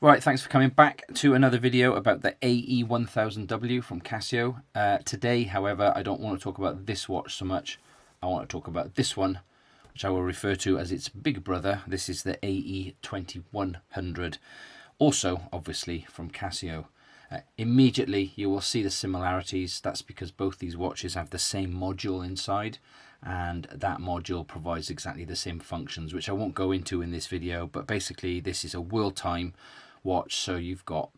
Right, thanks for coming back to another video about the AE-1000W from Casio. Today, however, I don't want to talk about this watch so much. I want to talk about this one, which I will refer to as its big brother. This is the AE-2100, also obviously from Casio. Immediately you will see the similarities. That's because both these watches have the same module inside, and that module provides exactly the same functions, which I won't go into in this video. But basically this is a world time watch, so you've got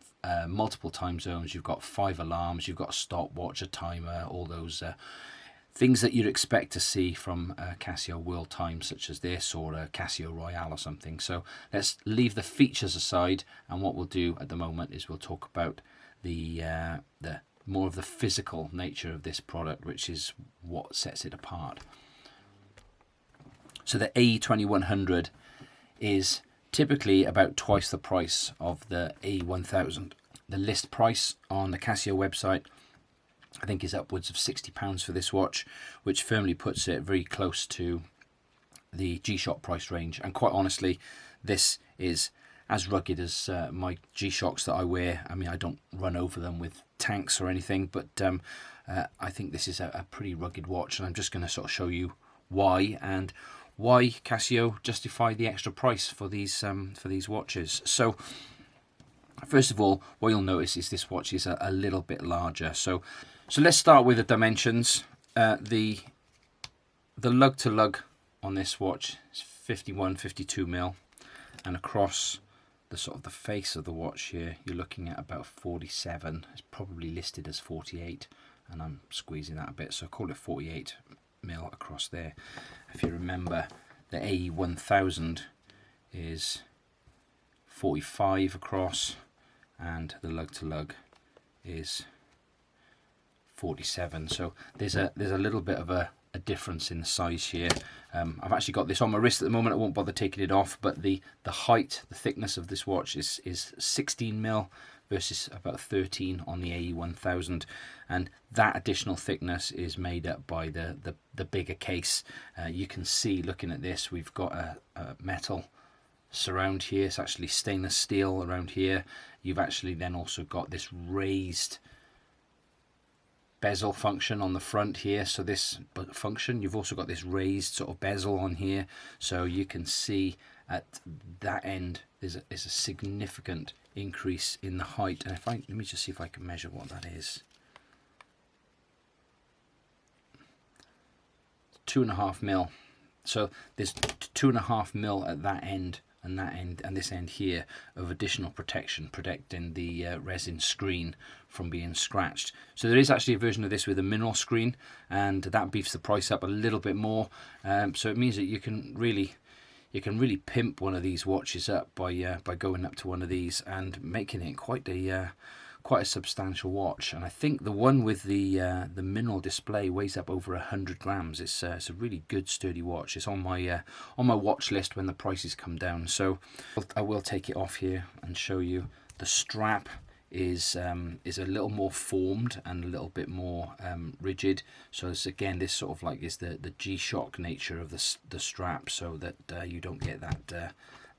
multiple time zones, you've got 5 alarms, you've got a stopwatch, a timer, all those things that you'd expect to see from Casio World Time, such as this, or a Casio Royale or something. So let's leave the features aside, and what we'll do at the moment is we'll talk about the more of the physical nature of this product, which is what sets it apart. So the AE-2100 is typically about twice the price of the AE-1000. The list price on the Casio website, I think, is upwards of £60 for this watch, which firmly puts it very close to the G-Shock price range. And quite honestly, this is as rugged as my G-Shocks that I wear. I mean, I don't run over them with tanks or anything, but I think this is a pretty rugged watch, and I'm just going to sort of show you why, and why Casio justify the extra price for these watches. So first of all, what you'll notice is this watch is a little bit larger. So let's start with the dimensions. The lug to lug on this watch is 52 mil, and across the sort of the face of the watch here, you're looking at about 47. It's probably listed as 48, and I'm squeezing that a bit, so call it 48 mil across there. If you remember, the AE-1000 is 45 across, and the lug to lug is 47. So there's a little bit of a difference in the size here. I've actually got this on my wrist at the moment. I won't bother taking it off, but the height, the thickness of this watch is 16 mil versus about 13 on the AE-1000, and that additional thickness is made up by the bigger case. You can see, looking at this, we've got a metal surround here. It's actually stainless steel around here. You've actually then also got this raised bezel function on the front here. So this function, you've also got this raised sort of bezel on here, so you can see at that end there's a significant increase in the height. And if let me just see if I can measure what that is. 2.5 mil. So there's 2.5 mil at that end, and that end, and this end here, of additional protection, protecting the resin screen from being scratched. So there is actually a version of this with a mineral screen, and that beefs the price up a little bit more. So it means that you can really pimp one of these watches up by going up to one of these and making it quite a substantial watch. And I think the one with the mineral display weighs up over 100 grams. It's a really good sturdy watch. It's on my watch list when the prices come down. So I will take it off here and show you. The strap is a little more formed and a little bit more rigid. So it's, again, this sort of like is the G-Shock nature of the strap, so that you don't get that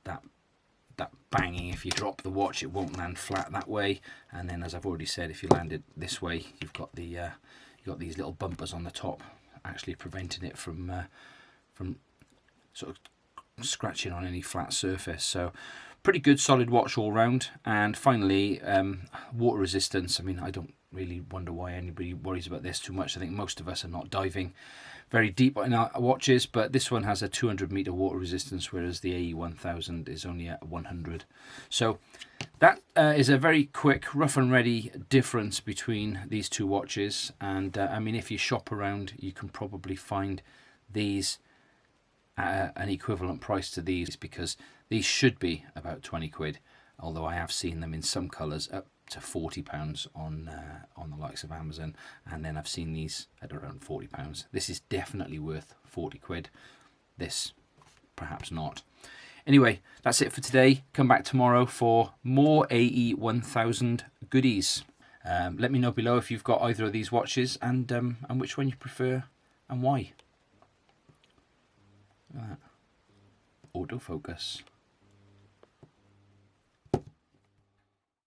banging. If you drop the watch, it won't land flat that way. And then, as I've already said, if you land it this way, you've got these little bumpers on the top, actually preventing it from sort of scratching on any flat surface. So pretty good solid watch all round. And finally, water resistance. I mean, I don't really wonder why anybody worries about this too much. I think most of us are not diving very deep in our watches, but this one has a 200-meter water resistance, whereas the AE-1000 is only at 100. So that is a very quick, rough and ready difference between these two watches. And I mean, if you shop around, you can probably find these at an equivalent price to these, because these should be about 20 quid, although I have seen them in some colours up to £40 on the likes of Amazon, and then I've seen these at around £40. This is definitely worth 40 quid. This perhaps not. Anyway, that's it for today. Come back tomorrow for more AE-1000 goodies. Let me know below if you've got either of these watches, and which one you prefer and why. Autofocus.